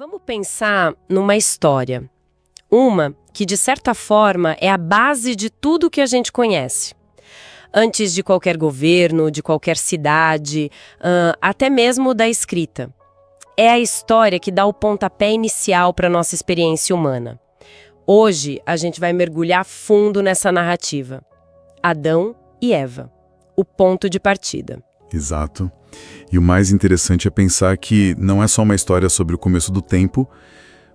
Vamos pensar numa história. Uma que, de certa forma, é a base de tudo que a gente conhece. Antes de qualquer governo, de qualquer cidade, até mesmo da escrita. É a história que dá o pontapé inicial para a nossa experiência humana. Hoje, a gente vai mergulhar fundo nessa narrativa. Adão e Eva. O ponto de partida. Exato. E o mais interessante é pensar que não é só uma história sobre o começo do tempo,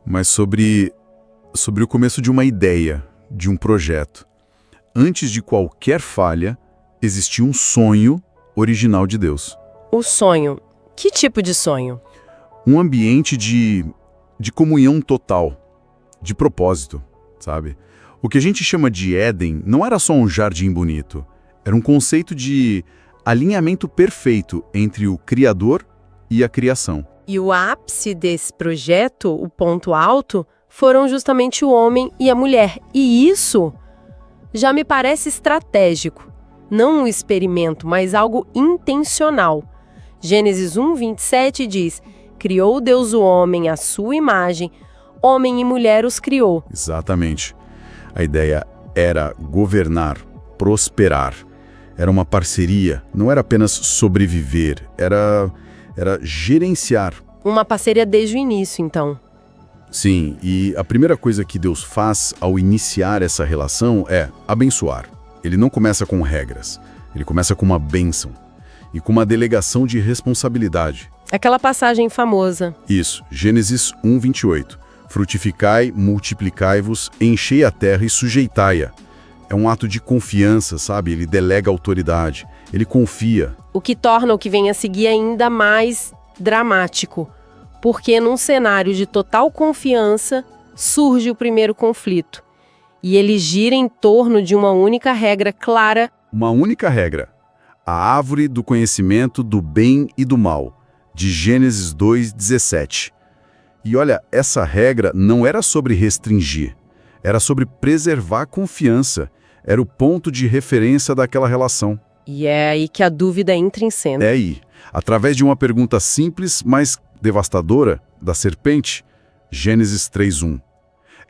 mas sobre o começo de uma ideia, de um projeto. Antes de qualquer falha, existia um sonho original de Deus. O sonho. Que tipo de sonho? Um ambiente de comunhão total, de propósito, sabe? O que a gente chama de Éden não era só um jardim bonito, era um conceito de alinhamento perfeito entre o Criador e a criação. E o ápice desse projeto, o ponto alto, foram justamente o homem e a mulher. E isso já me parece estratégico. Não um experimento, mas algo intencional. Gênesis 1:27 diz: criou Deus o homem à sua imagem, homem e mulher os criou. Exatamente. A ideia era governar, prosperar. Era uma parceria, não era apenas sobreviver, era gerenciar. Uma parceria desde o início, então. Sim, e a primeira coisa que Deus faz ao iniciar essa relação é abençoar. Ele não começa com regras, ele começa com uma bênção e com uma delegação de responsabilidade. Aquela passagem famosa. Isso, Gênesis 1:28. Frutificai, multiplicai-vos, enchei a terra e sujeitai-a. É um ato de confiança, sabe? Ele delega autoridade, ele confia. O que torna o que vem a seguir ainda mais dramático, porque num cenário de total confiança surge o primeiro conflito. E ele gira em torno de uma única regra clara. Uma única regra. A árvore do conhecimento do bem e do mal, de Gênesis 2:17. E olha, essa regra não era sobre restringir, era sobre preservar a confiança. Era o ponto de referência daquela relação. E é aí que a dúvida entra em cena. É aí. Através de uma pergunta simples, mas devastadora, da serpente, Gênesis 3:1.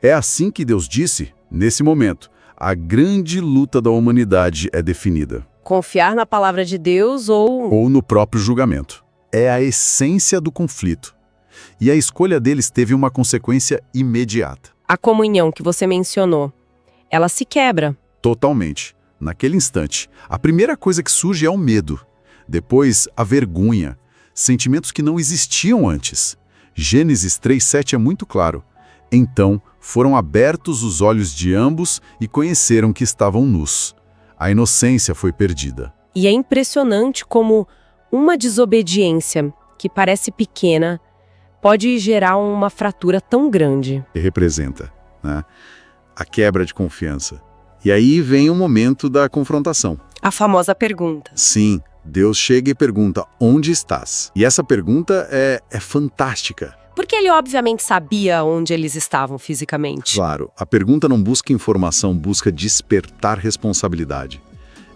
É assim que Deus disse, nesse momento, a grande luta da humanidade é definida. Confiar na palavra de Deus ou no próprio julgamento. É a essência do conflito. E a escolha deles teve uma consequência imediata. A comunhão que você mencionou, ela se quebra. Totalmente. Naquele instante, a primeira coisa que surge é o medo. Depois, a vergonha. Sentimentos que não existiam antes. Gênesis 3:7 é muito claro. Então, foram abertos os olhos de ambos e conheceram que estavam nus. A inocência foi perdida. E é impressionante como uma desobediência, que parece pequena, pode gerar uma fratura tão grande. E representa, né, a quebra de confiança. E aí vem o momento da confrontação. A famosa pergunta. Sim, Deus chega e pergunta, onde estás? E essa pergunta é fantástica. Porque ele obviamente sabia onde eles estavam fisicamente. Claro, a pergunta não busca informação, busca despertar responsabilidade.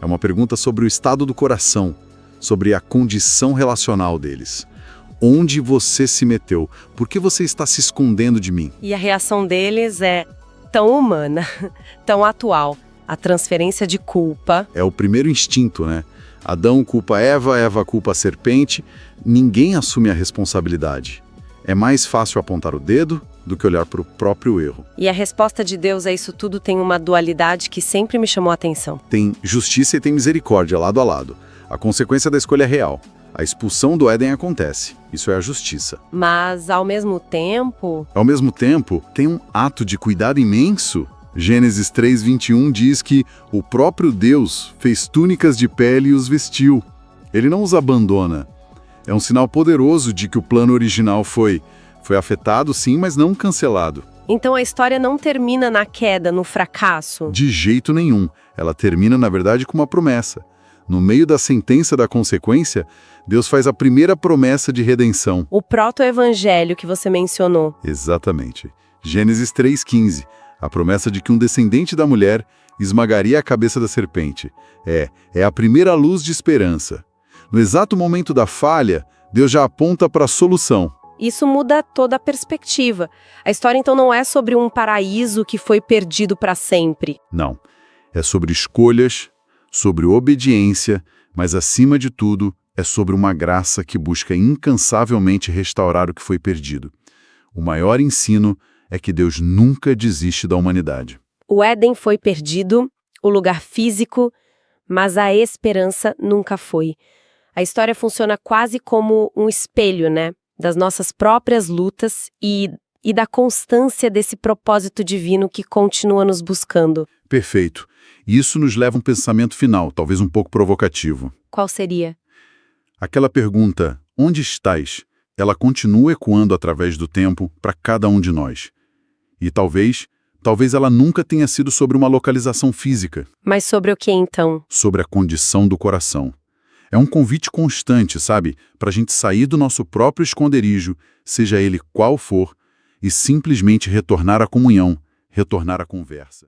É uma pergunta sobre o estado do coração, sobre a condição relacional deles. Onde você se meteu? Por que você está se escondendo de mim? E a reação deles é tão humana, tão atual. A transferência de culpa. É o primeiro instinto, né? Adão culpa Eva, Eva culpa a serpente. Ninguém assume a responsabilidade. É mais fácil apontar o dedo do que olhar para o próprio erro. E a resposta de Deus a isso tudo tem uma dualidade que sempre me chamou a atenção. Tem justiça e tem misericórdia lado a lado. A consequência da escolha é real. A expulsão do Éden acontece. Isso é a justiça. Mas, ao mesmo tempo... Ao mesmo tempo, tem um ato de cuidado imenso. Gênesis 3:21 diz que o próprio Deus fez túnicas de pele e os vestiu. Ele não os abandona. É um sinal poderoso de que o plano original foi afetado, sim, mas não cancelado. Então a história não termina na queda, no fracasso? De jeito nenhum. Ela termina, na verdade, com uma promessa. No meio da sentença da consequência, Deus faz a primeira promessa de redenção. O proto-evangelho que você mencionou. Exatamente. Gênesis 3:15. A promessa de que um descendente da mulher esmagaria a cabeça da serpente. É a primeira luz de esperança. No exato momento da falha, Deus já aponta para a solução. Isso muda toda a perspectiva. A história, então, não é sobre um paraíso que foi perdido para sempre. Não. É sobre escolhas, sobre obediência, mas, acima de tudo, é sobre uma graça que busca incansavelmente restaurar o que foi perdido. O maior ensino é que Deus nunca desiste da humanidade. O Éden foi perdido, o lugar físico, mas a esperança nunca foi. A história funciona quase como um espelho, né? Das nossas próprias lutas e da constância desse propósito divino que continua nos buscando. Perfeito. Isso nos leva a um pensamento final, talvez um pouco provocativo. Qual seria? Aquela pergunta, onde estás? Ela continua ecoando através do tempo para cada um de nós. E talvez ela nunca tenha sido sobre uma localização física. Mas sobre o que então? Sobre a condição do coração. É um convite constante, sabe? Para a gente sair do nosso próprio esconderijo, seja ele qual for, e simplesmente retornar à comunhão, retornar à conversa.